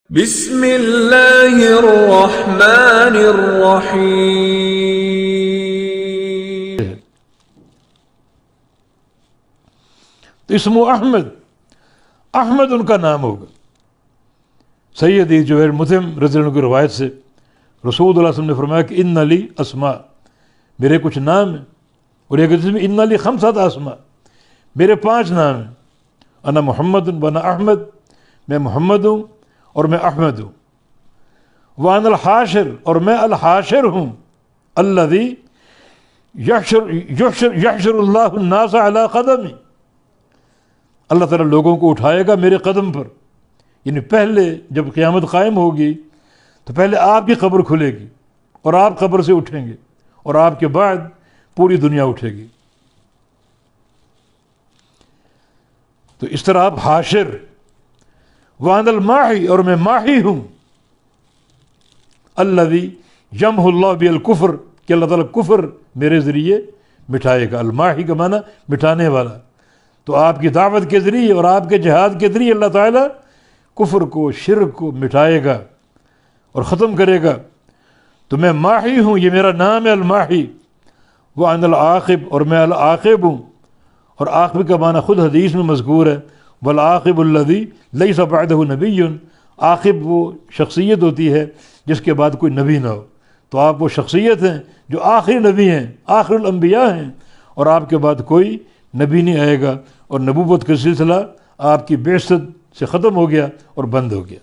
بسم اللہ الرحمن الرحیم۔ تو اسم احمد، احمد ان کا نام ہوگا۔ سید جو ہے مسلم رضی اللہ عنہ کی روایت سے رسول اللہ صلی اللہ علیہ وسلم نے فرمایا کہ ان لی اسماء، میرے کچھ نام ہیں، اور ایک حدیث میں ان لی خمسۃ اسماء، میرے 5 نام ہیں۔ انا محمد وانا احمد، میں محمد ہوں اور میں احمد ہوں۔ وانا الحاشر، اور میں الحاشر ہوں، الذی یحشر اللہ الناس علی قدمی، اللہ تعالیٰ لوگوں کو اٹھائے گا میرے قدم پر، یعنی پہلے جب قیامت قائم ہوگی تو پہلے آپ کی قبر کھلے گی اور آپ قبر سے اٹھیں گے، اور آپ کے بعد پوری دنیا اٹھے گی۔ تو اس طرح آپ حاشر۔ وَأَنَا الْمَاحِي، اور میں ماحی ہوں، الَّذِي يَمْحُو اللَّهُ بِهِ الْكُفْرَ، کہ اللہ تعالیٰ کفر میرے ذریعے مٹھائے گا۔ الماحی کا معنی مٹھانے والا۔ تو آپ کی دعوت کے ذریعے اور آپ کے جہاد کے ذریعے اللہ تعالیٰ کفر کو، شرک کو مٹھائے گا اور ختم کرے گا۔ تو میں ماحی ہوں، یہ میرا نام ہے الماحی۔ وَأَنَا الْعَاقِبُ، اور میں العاقب ہوں، اور عاقب کا معنی خود حدیث میں مذکور ہے، والعاقب الذی لیس بعدہ نبی، عاقب وہ شخصیت ہوتی ہے جس کے بعد کوئی نبی نہ ہو۔ تو آپ وہ شخصیت ہیں جو آخری نبی ہیں، آخر الانبیاء ہیں، اور آپ کے بعد کوئی نبی نہیں آئے گا، اور نبوت کا سلسلہ آپ کی بعثت سے ختم ہو گیا اور بند ہو گیا۔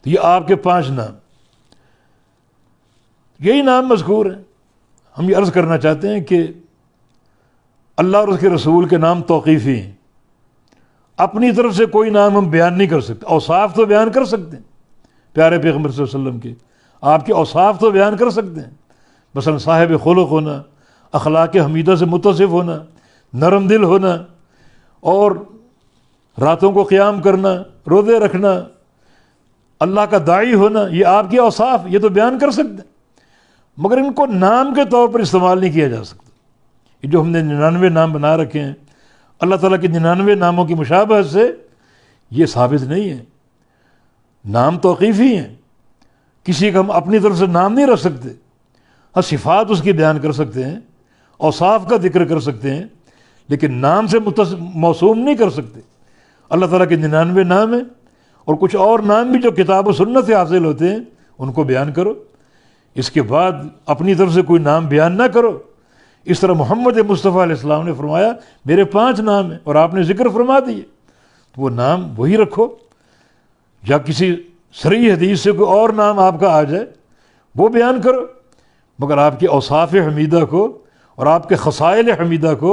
تو یہ آپ کے 5 نام، یہی نام مذکور ہیں۔ ہم یہ عرض کرنا چاہتے ہیں کہ اللہ اور اس کے رسول کے نام توقیفی ہیں، اپنی طرف سے کوئی نام ہم بیان نہیں کر سکتے۔ اوصاف تو بیان کر سکتے ہیں پیارے پیغمبر صلی اللہ علیہ وسلم کے، آپ کے اوصاف تو بیان کر سکتے ہیں، مثلا صاحب خلق ہونا، اخلاق حمیدہ سے متصف ہونا، نرم دل ہونا، اور راتوں کو قیام کرنا، روزے رکھنا، اللہ کا داعی ہونا، یہ آپ کے اوصاف، یہ تو بیان کر سکتے ہیں، مگر ان کو نام کے طور پر استعمال نہیں کیا جا سکتا۔ یہ جو ہم نے 99 نام بنا رکھے ہیں، اللہ تعالیٰ کے 99 ناموں کی مشابہت سے یہ ثابت نہیں ہے۔ نام توقیفی ہیں، کسی کا ہم اپنی طرف سے نام نہیں رکھ سکتے۔ ہاں صفات اس کی بیان کر سکتے ہیں، اوصاف کا ذکر کر سکتے ہیں، لیکن نام سے موسوم نہیں کر سکتے۔ اللہ تعالیٰ کے 99 نام ہیں، اور کچھ اور نام بھی جو کتاب و سنت سے حاصل ہوتے ہیں ان کو بیان کرو، اس کے بعد اپنی طرف سے کوئی نام بیان نہ کرو۔ اس طرح محمد مصطفیٰ علیہ السلام نے فرمایا میرے 5 نام ہیں، اور آپ نے ذکر فرما دیے، تو وہ نام وہی رکھو۔ یا کسی صریح حدیث سے کوئی اور نام آپ کا آ جائے وہ بیان کرو، مگر آپ کے اوصاف حمیدہ کو اور آپ کے خصائل حمیدہ کو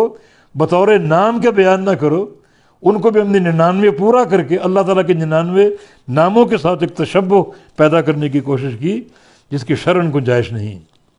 بطور نام کے بیان نہ کرو۔ ان کو بھی ہم نے 99 پورا کر کے اللہ تعالیٰ کے 99 ناموں کے ساتھ ایک تشبہ پیدا کرنے کی کوشش کی، جس کی شرعاً گنجائش نہیں۔